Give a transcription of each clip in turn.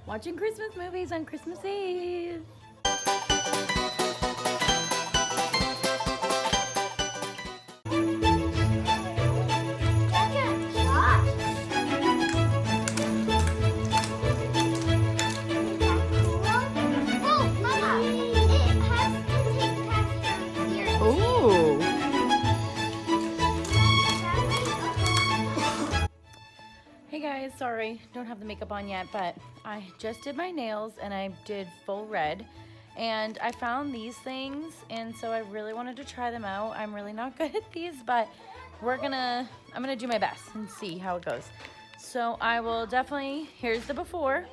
Watching Christmas movies on Christmas Eve. Hey guys, sorry, don't have the makeup on yet, but I just did my nails and I did full red and I found these things, and so I really wanted to try them out. I'm really not good at these, but I'm gonna do my best and see how it goes. So I will definitely, here's the before,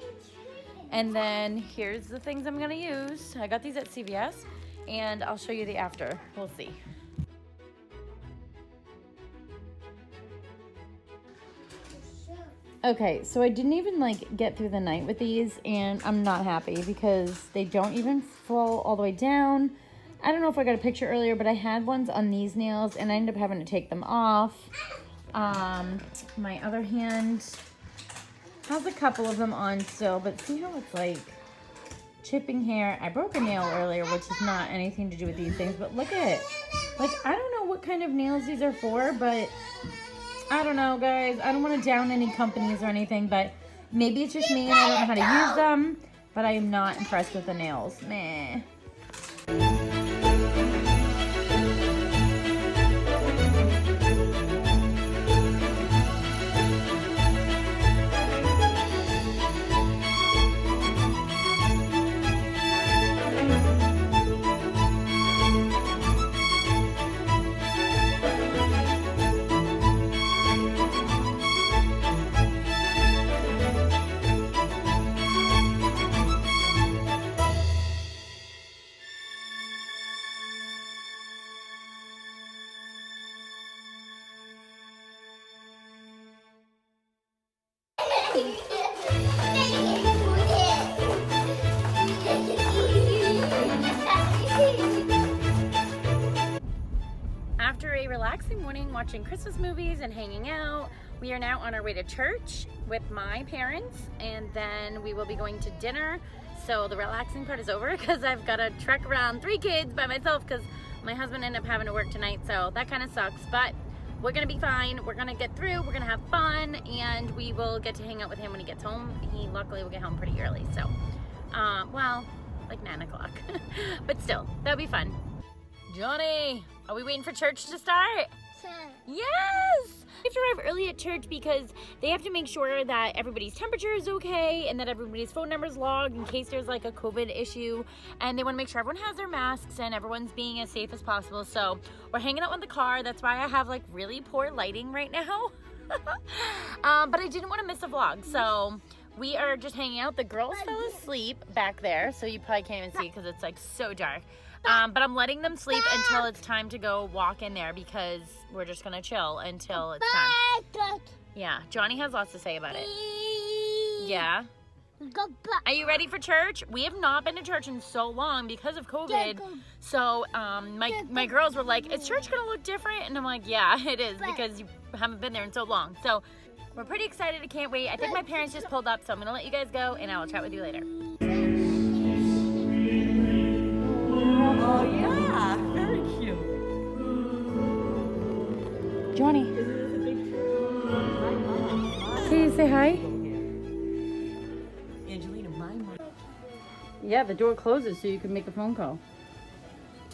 and then here's the things I'm gonna use. I got these at CVS and I'll show you the after. We'll see. Okay, so I didn't even like get through the night with these, and I'm not happy because they don't even fall all the way down. I don't know if I got a picture earlier, but I had ones on these nails and I ended up having to take them off. My other hand has a couple of them on still, but see how it's like chipping hair. I broke a nail earlier, which is not anything to do with these things, but look at it. Like, I don't know what kind of nails these are for, but I don't know, guys. I don't want to down any companies or anything, but maybe it's just me and I don't know how to use them, but I am not impressed with the nails. Meh. After a relaxing morning watching Christmas movies and hanging out, we are now on our way to church with my parents, and then we will be going to dinner. So the relaxing part is over because I've got to trek around 3 kids by myself because my husband ended up having to work tonight, so that kind of sucks, but we're gonna be fine. We're gonna get through, we're gonna have fun, and we will get to hang out with him when he gets home. He luckily will get home pretty early, so well, like 9 o'clock. But still, that'll be fun. Johnny, are we waiting for church to start? Sure. Yes! We have to arrive early at church because they have to make sure that everybody's temperature is okay and that everybody's phone number is logged in case there's like a COVID issue, and they want to make sure everyone has their masks and everyone's being as safe as possible. So we're hanging out in the car. That's why I have like really poor lighting right now. But I didn't want to miss a vlog, so we are just hanging out. The girls fell asleep back there, so you probably can't even see because it's like so dark. But I'm letting them sleep until it's time to go walk in there because we're just gonna chill until it's time. Yeah, Johnny has lots to say about it. Yeah. Are you ready for church? We have not been to church in so long because of COVID. So my girls were like, "Is church gonna look different?" And I'm like, "Yeah, it is because you haven't been there in so long." So we're pretty excited. I can't wait. I think my parents just pulled up, so I'm gonna let you guys go and I will chat with you later. Oh yeah, very cute. Johnny. Can you say hi? Angelina, my mom. Yeah, the door closes so you can make a phone call.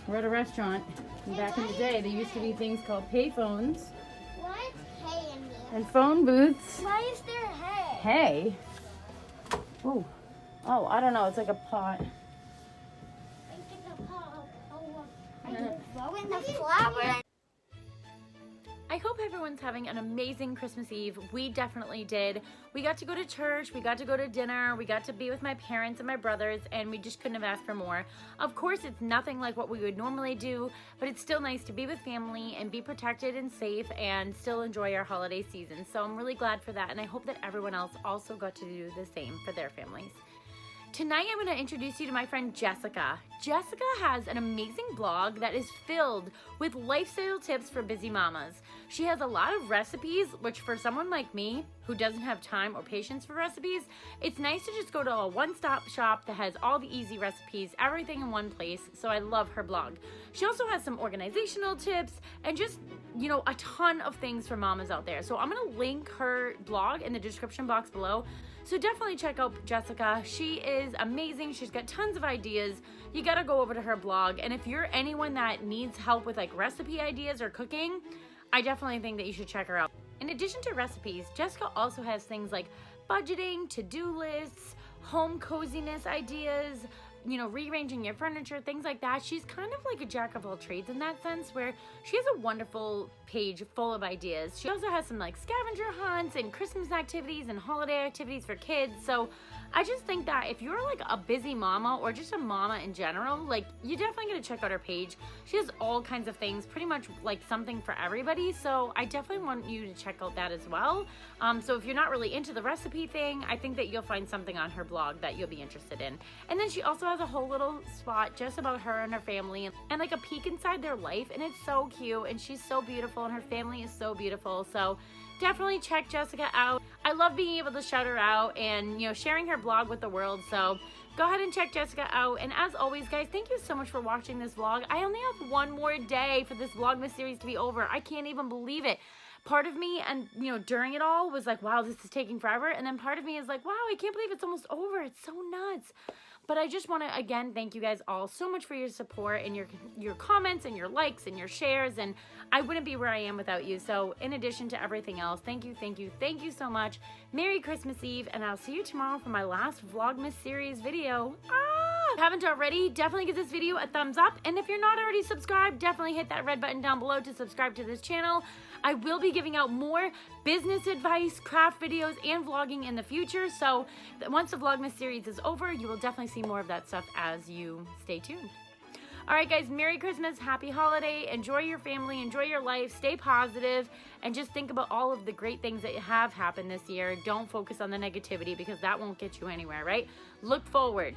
We're at a restaurant. And back in the day, there used to be things called pay phones Why is hay in there? and phone booths. Why is there hay? Hay? Oh, I don't know. It's like a pot. Throw in the flower. I hope everyone's having an amazing Christmas Eve. We definitely did. We got to go to church, we got to go to dinner, we got to be with my parents and my brothers, and we just couldn't have asked for more. Of course, it's nothing like what we would normally do, but it's still nice to be with family and be protected and safe and still enjoy our holiday season. So I'm really glad for that, and I hope that everyone else also got to do the same for their families. Tonight, I'm going to introduce you to my friend Jessica. Jessica has an amazing blog that is filled with lifestyle tips for busy mamas. She has a lot of recipes, which for someone like me, who doesn't have time or patience for recipes, it's nice to just go to a one-stop shop that has all the easy recipes, everything in one place. So I love her blog. She also has some organizational tips and just, you know, a ton of things for mamas out there. So I'm gonna link her blog in the description box below. So definitely check out Jessica. She is amazing. She's got tons of ideas. You gotta go over to her blog. And if you're anyone that needs help with like recipe ideas or cooking, I definitely think that you should check her out. In addition to recipes, Jessica also has things like budgeting, to-do lists, home coziness ideas, you know, rearranging your furniture, things like that. She's kind of like a jack of all trades in that sense, where she has a wonderful page full of ideas. She also has some like scavenger hunts and Christmas activities and holiday activities for kids. So I just think that if you're like a busy mama or just a mama in general, like you definitely gotta check out her page. She has all kinds of things, pretty much like something for everybody. So I definitely want you to check out that as well. So if you're not really into the recipe thing, I think that you'll find something on her blog that you'll be interested in. And then she also has a whole little spot just about her and her family and like a peek inside their life. And it's so cute and she's so beautiful and her family is so beautiful. So definitely check Jessica out. I love being able to shout her out and, you know, sharing her blog with the world. So go ahead and check Jessica out. And as always, guys, thank you so much for watching this vlog. I only have one more day for this Vlogmas series to be over. I can't even believe it. Part of me, and you know, during it all was like, wow, this is taking forever. And then part of me is like, wow, I can't believe it's almost over. It's so nuts. But I just want to, again, thank you guys all so much for your support and your comments and your likes and your shares. And I wouldn't be where I am without you. So in addition to everything else, thank you, thank you, thank you so much. Merry Christmas Eve. And I'll see you tomorrow for my last Vlogmas series video. If you haven't already, definitely give this video a thumbs up. And if you're not already subscribed, definitely hit that red button down below to subscribe to this channel. I will be giving out more business advice, craft videos, and vlogging in the future. So once the Vlogmas series is over, you will definitely see more of that stuff as you stay tuned. All right, guys, Merry Christmas, Happy Holiday. Enjoy your family, enjoy your life, stay positive, and just think about all of the great things that have happened this year. Don't focus on the negativity because that won't get you anywhere, right? Look forward.